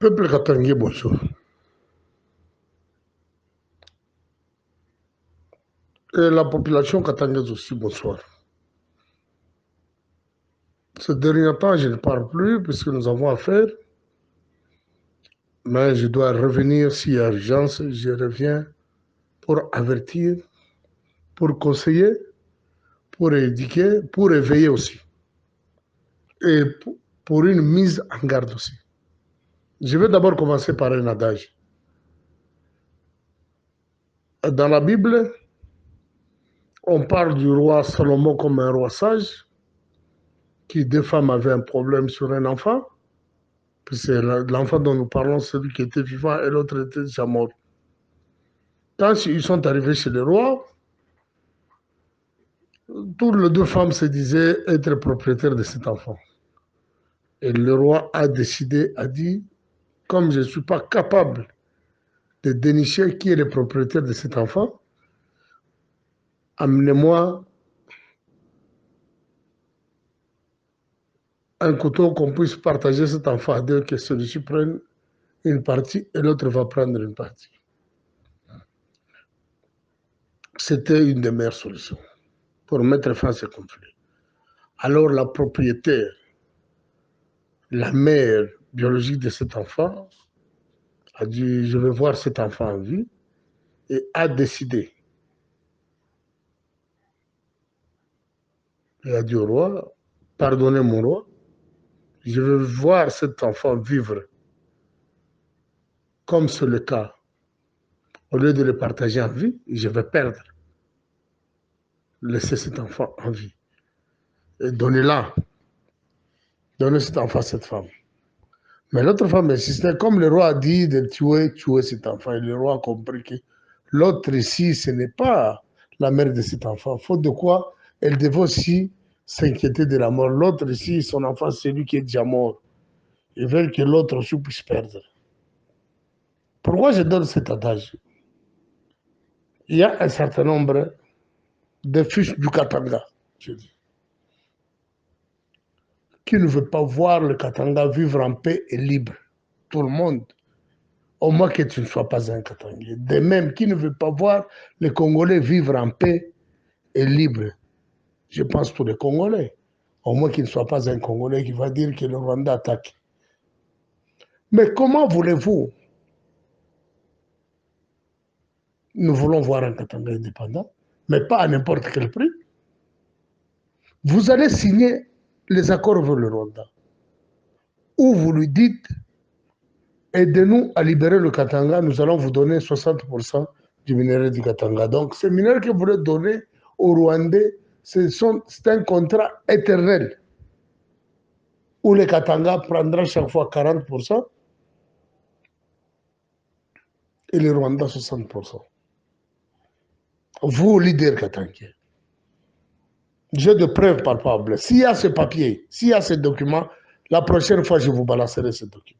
Peuple Katangé, bonjour. Et la population katangaise aussi, bonsoir. Ce dernier temps, je ne parle plus puisque nous avons affaire. Mais je dois revenir s'il y a urgence. Je reviens pour avertir, pour conseiller, pour éduquer, pour éveiller aussi. Et pour une mise en garde aussi. Je vais d'abord commencer par un adage. Dans la Bible, on parle du roi Salomon comme un roi sage, qui deux femmes avaient un problème sur un enfant. C'est l'enfant dont nous parlons, celui qui était vivant et l'autre était déjà mort. Quand ils sont arrivés chez le roi, toutes les deux femmes se disaient être propriétaires de cet enfant. Et le roi a décidé, a dit, comme je ne suis pas capable de dénicher qui est le propriétaire de cet enfant, amenez-moi un couteau qu'on puisse partager cet enfant à deux, que celui-ci prenne une partie et l'autre va prendre une partie. C'était une des meilleures solutions pour mettre fin à ce conflit. Alors la propriétaire, la mère biologique de cet enfant, a dit, je vais voir cet enfant en vie, et a décidé. Il a dit au roi, pardonnez mon roi, je veux voir cet enfant vivre comme c'est le cas. Au lieu de le partager en vie, je vais perdre. Laissez cet enfant en vie. Et donnez-la. Donnez cet enfant à cette femme. Mais l'autre femme insistait, comme le roi a dit de tuer cet enfant. Et le roi a compris que l'autre ici, ce n'est pas la mère de cet enfant. Faute de quoi, elle devait aussi s'inquiéter de la mort. L'autre ici, son enfant, c'est lui qui est déjà mort. Ils veulent que l'autre aussi puisse perdre. Pourquoi je donne cet adage? Il y a un certain nombre de fils du Katanga, je dis, qui ne veut pas voir le Katanga vivre en paix et libre. Tout le monde. Au moins que tu ne sois pas un Katangais. De même, qui ne veut pas voir les Congolais vivre en paix et libre. Je pense tous les Congolais. Au moins qu'il ne soit pas un Congolais qui va dire que le Rwanda attaque. Mais comment voulez-vous? Nous voulons voir un Katanga indépendant, mais pas à n'importe quel prix. Vous allez signer les accords avec le Rwanda, où vous lui dites, aidez-nous à libérer le Katanga, nous allons vous donner 60% du minerai du Katanga. Donc, ce minerai que vous voulez donner aux Rwandais, c'est un contrat éternel, où le Katanga prendra chaque fois 40% et le Rwanda 60%. Vous, leader katangais, j'ai de preuves palpables. S'il y a ce papier, s'il y a ce document, la prochaine fois, je vous balancerai ce document.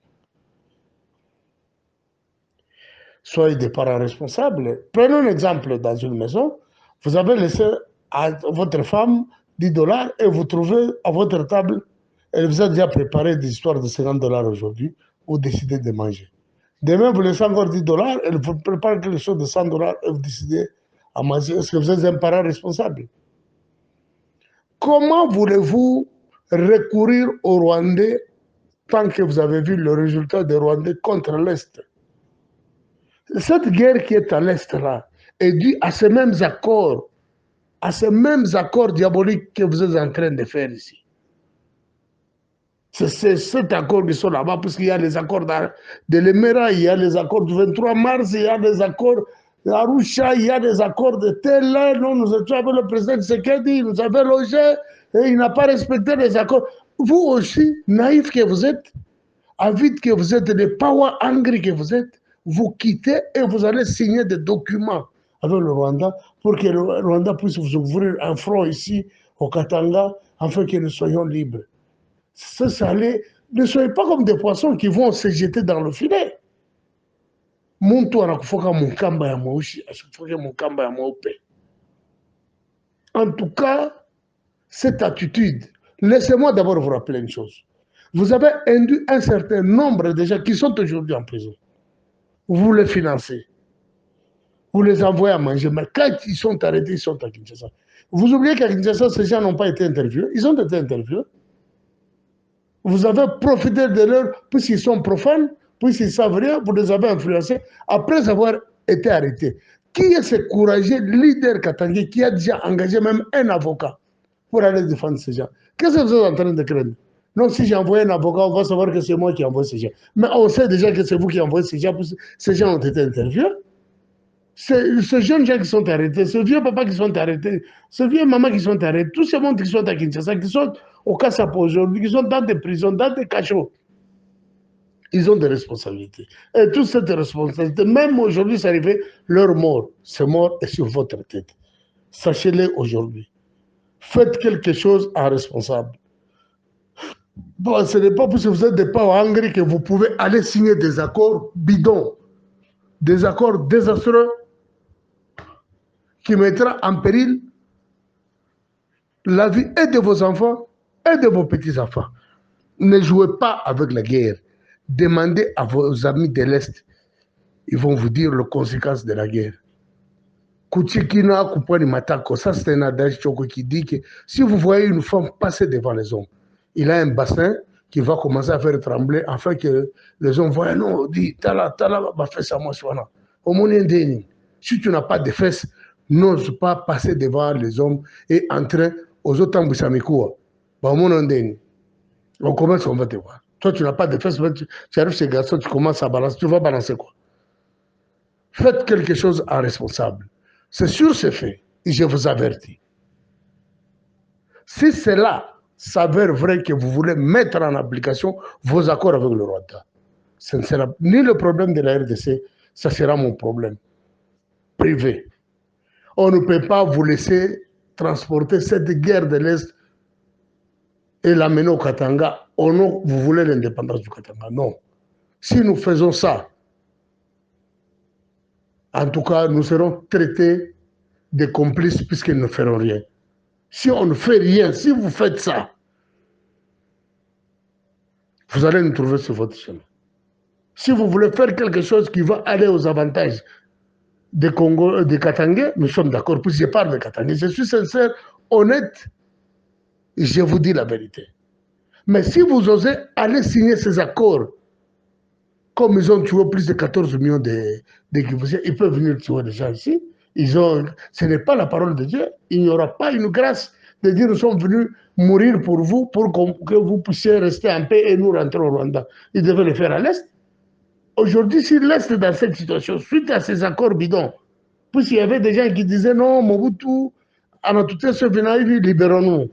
Soyez des parents responsables. Prenons un exemple dans une maison. Vous avez laissé à votre femme 10 dollars et vous trouvez à votre table, elle vous a déjà préparé des histoires de 50 dollars aujourd'hui, vous décidez de manger. Demain, vous laissez encore 10 dollars, elle vous prépare quelque chose de 100 dollars et vous décidez à manger. Est-ce que vous êtes un parent responsable? Comment voulez-vous recourir aux Rwandais tant que vous avez vu le résultat des Rwandais contre l'Est? Cette guerre qui est à l'Est là est due à ces mêmes accords diaboliques que vous êtes en train de faire ici. C'est cet accord qui sont là-bas, puisqu'il y a les accords de l'Emera, il y a les accords du 23 mars, il y a les accords d'Arusha, il y a des accords de tel. Non, nous étions avec le président Tshisekedi, il nous avait logé et il n'a pas respecté les accords. Vous aussi, naïf que vous êtes, avide que vous êtes, de power angry que vous êtes, vous quittez et vous allez signer des documents avec le Rwanda pour que le Rwanda puisse vous ouvrir un front ici au Katanga afin que nous soyons libres. Ne soyez pas comme des poissons qui vont se jeter dans le filet. En tout cas, cette attitude, laissez-moi d'abord vous rappeler une chose. Vous avez induit un certain nombre de gens qui sont aujourd'hui en prison. Vous les financez. Vous les envoyez à manger. Mais quand ils sont arrêtés, ils sont à Kinshasa. Vous oubliez qu'à Kinshasa, ces gens n'ont pas été interviewés. Ils ont été interviewés. Vous avez profité de leur, puisqu'ils sont profanes, puisqu'ils ne savent rien, vous les avez influencés après avoir été arrêtés. Qui est ce courageux leader katangais qui a déjà engagé même un avocat pour aller défendre ces gens? Qu'est-ce que vous êtes en train de craindre? Non, si j'ai envoyé un avocat, on va savoir que c'est moi qui ai envoyé ces gens. Mais on sait déjà que c'est vous qui envoyez ces gens, ces gens ont été interviewés. Ces jeunes gens qui sont arrêtés, ces vieux papas qui sont arrêtés, ces vieux mamans qui sont arrêtés, tous ces monde qui sont à Kinshasa, qui sont au Kassapo aujourd'hui, qui sont dans des prisons, dans des cachots, ils ont des responsabilités. Et toute cette responsabilité, même aujourd'hui, c'est arrivé, leur mort, c'est mort est sur votre tête. Sachez-le aujourd'hui. Faites quelque chose en responsable. Bon, ce n'est pas parce que vous êtes des pauvres hungry que vous pouvez aller signer des accords bidons, des accords désastreux qui mettra en péril la vie et de vos enfants et de vos petits-enfants. Ne jouez pas avec la guerre. Demandez à vos amis de l'Est. Ils vont vous dire les conséquences de la guerre. Kuchikina Kupani Matako, ça c'est un adage qui dit que si vous voyez une femme passer devant les hommes, il a un bassin qui va commencer à faire trembler afin que les hommes voient, non, dit, tala, va faire ça, moi, au moins, si tu n'as pas de fesses, n'ose pas passer devant les hommes et entrer aux autres Mbissamikoua. On commence, on va te voir. Toi, tu n'as pas de fesses, tu arrives chez les garçons, tu commences à balancer, tu vas balancer quoi? Faites quelque chose en responsable. C'est sûr, c'est fait. Et je vous avertis. Si cela s'avère vrai que vous voulez mettre en application vos accords avec le Rwanda, ce ne sera ni le problème de la RDC, ça sera mon problème privé. On ne peut pas vous laisser transporter cette guerre de l'Est et l'amener au Katanga au nom vous voulez l'indépendance du Katanga. Non. Si nous faisons ça, en tout cas, nous serons traités de complices puisqu'ils ne feront rien. Si on ne fait rien, si vous faites ça, vous allez nous trouver sur votre chemin. Si vous voulez faire quelque chose qui va aller aux avantages des Congo, des Katangais, nous sommes d'accord. Puis je parle des Katangais, je suis sincère, honnête, et je vous dis la vérité. Mais si vous osez aller signer ces accords, comme ils ont tué plus de 14 millions de Guinéens, ils peuvent venir tuer des gens ici. Ce n'est pas la parole de Dieu. Il n'y aura pas une grâce de dire nous sommes venus mourir pour vous, pour que vous puissiez rester en paix et nous rentrer au Rwanda. Ils devaient le faire à l'Est. Aujourd'hui, si l'Est est dans cette situation, suite à ces accords bidons, puisqu'il y avait des gens qui disaient non, Mobutu, Anatouté Sevenaïvi, libérons-nous.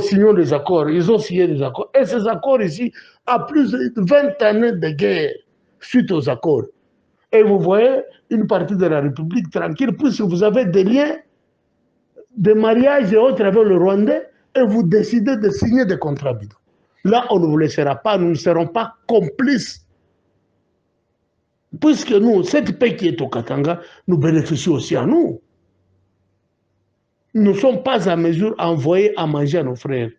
Signons des accords. Ils ont signé des accords. Et ces accords ici, à plus de 20 années de guerre suite aux accords. Et vous voyez une partie de la République tranquille, puisque vous avez des liens de mariage et autres avec le Rwandais, et vous décidez de signer des contrats bidons. Là, on ne vous laissera pas, nous ne serons pas complices. Puisque nous, cette paix qui est au Katanga, nous bénéficie aussi à nous. Nous ne sommes pas à mesure d'envoyer à manger à nos frères.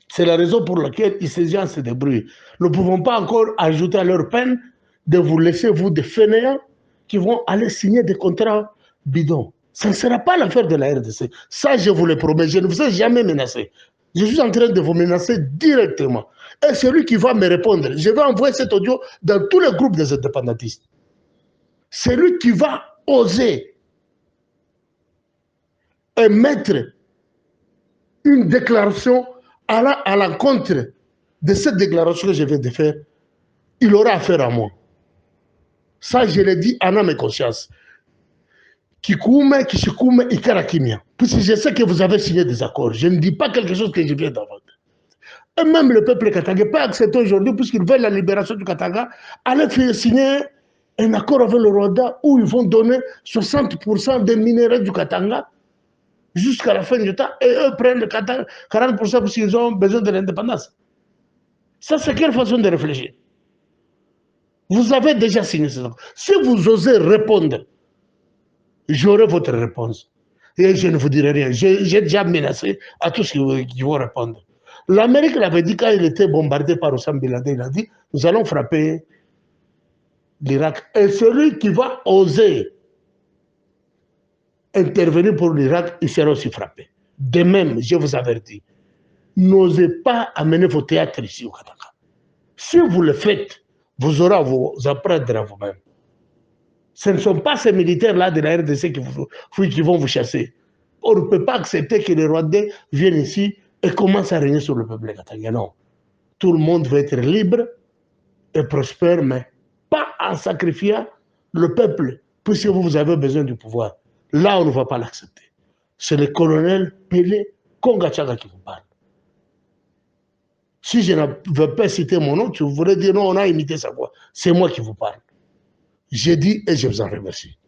C'est la raison pour laquelle ces gens se débrouillent. Nous ne pouvons pas encore ajouter à leur peine de vous laisser, vous, des fainéants qui vont aller signer des contrats bidons. Ça ne sera pas l'affaire de la RDC. Ça, je vous le promets, je ne vous ai jamais menacé. Je suis en train de vous menacer directement. Et celui qui va me répondre, je vais envoyer cet audio dans tous les groupes des indépendantistes. Celui qui va oser émettre une déclaration à l'encontre de cette déclaration que je viens de faire, il aura affaire à moi. Ça, je l'ai dit en âme et conscience. Kikume, Kishikume, Ikarakimia. Puisque je sais que vous avez signé des accords. Je ne dis pas quelque chose que je viens d'inventer. Et même le peuple katanga peut accepter aujourd'hui, puisqu'ils veulent la libération du Katanga, aller faire signer un accord avec le Rwanda où ils vont donner 60% des minéraux du Katanga jusqu'à la fin du temps, et eux prennent le 40% parce qu'ils ont besoin de l'indépendance. Ça, c'est quelle façon de réfléchir? Vous avez déjà signé ces accords. Si vous osez répondre, j'aurai votre réponse. Et je ne vous dirai rien. J'ai déjà menacé à tous qui vont répondre. L'Amérique l'avait dit quand il était bombardé par Osama Bin Laden, il a dit, nous allons frapper l'Irak. Et celui qui va oser intervenir pour l'Irak, il sera aussi frappé. De même, je vous avertis, n'osez pas amener vos théâtres ici au Katanga. Si vous le faites, vous aurez à vous apprendre à vous-même. Ce ne sont pas ces militaires-là de la RDC qui vont vous chasser. On ne peut pas accepter que les Rwandais viennent ici et commencent à régner sur le peuple katangais. Non. Tout le monde veut être libre et prospère, mais pas en sacrifiant le peuple, puisque vous avez besoin du pouvoir. Là, on ne va pas l'accepter. C'est le colonel Pelé Kongachaga qui vous parle. Si je ne veux pas citer mon nom, tu voudrais dire non, on a imité sa voix. C'est moi qui vous parle. J'ai dit et je vous en remercie.